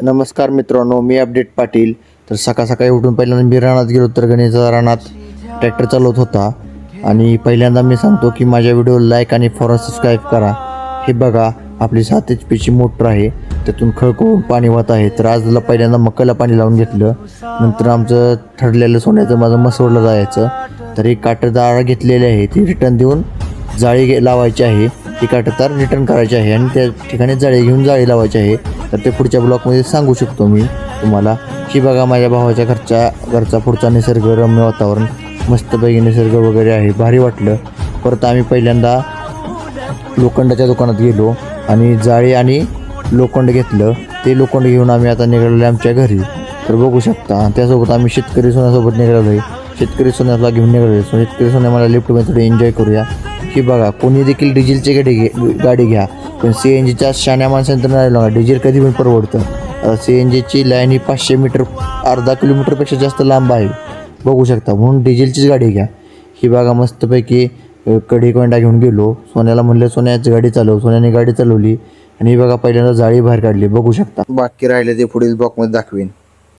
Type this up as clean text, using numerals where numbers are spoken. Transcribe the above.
नमस्कार मित्रांनो, मी अपडेट पाटील. तर सकाळी उठून पहिल्यांदा मी रानात गेलो तर गणेशचा रानात ट्रॅक्टर चालवत होता. आणि पहिल्यांदा मी सांगतो की माझ्या व्हिडिओ लाईक आणि फॉर सबस्क्राईब करा. हे बघा, आपली 7 HP मोटर आहे, त्यातून खळखळून पाणी वाहत आहे. तर आजला पहिल्यांदा मक्याला पाणी लावून घेतलं. नंतर आमचं ठरलेलं सोन्याचं माझं मसवडला जायचं. तर एक काटेदार घेतलेले आहे, ती रिटर्न देऊन जाळी लावायची आहे. ती काटेदार रिटर्न करायची आहे आणि त्या ठिकाणी जाळी घेऊन जाळी लावायची आहे. तर ते पुढच्या ब्लॉकमध्ये सांगू शकतो मी तुम्हाला. ही बघा माझ्या भावाच्या घरचा पुढचा निसर्गरम्य वातावरण, मस्तपैकी निसर्ग वगैरे आहे, भारी वाटलं. परत आम्ही पहिल्यांदा लोखंडाच्या दुकानात गेलो आणि जाळी आणि लोखंड घेतलं. ते लोखंड घेऊन आम्ही आता निघालेलो आमच्या घरी. तर बघू शकता, त्यासोबत आम्ही शेतकरी सोन्यासोबत निघालेलो आहे. शेतकरी सोन्याला घेऊन निघालेलो. शेतकरी सोन्या मला लिफ्टमध्ये थोडे एन्जॉय करूया. ही बघा, कोणी देखील डिझेलची गाडी घ्या, पण CNGच्या शाण्या माणसांनी तर नाही लागा. डिझेल कधी पण परवडतं. CNGची लाईन ही 500 मीटर, अर्धा किलोमीटरपेक्षा जास्त लांब आहे, बघू शकता. म्हणून डिझेलचीच गाडी घ्या. ही बघा मस्तपैकी कढीकोंडा घेऊन गेलो. सोन्याला म्हणलं सोन्याची गाडी चालव. सोन्याने गाडी चालवली आणि ही बघा पहिल्यांदा जाळी बाहेर काढली, बघू शकता. बाकी राहिले ते पुढील ब्लॉकमध्ये दाखवेन.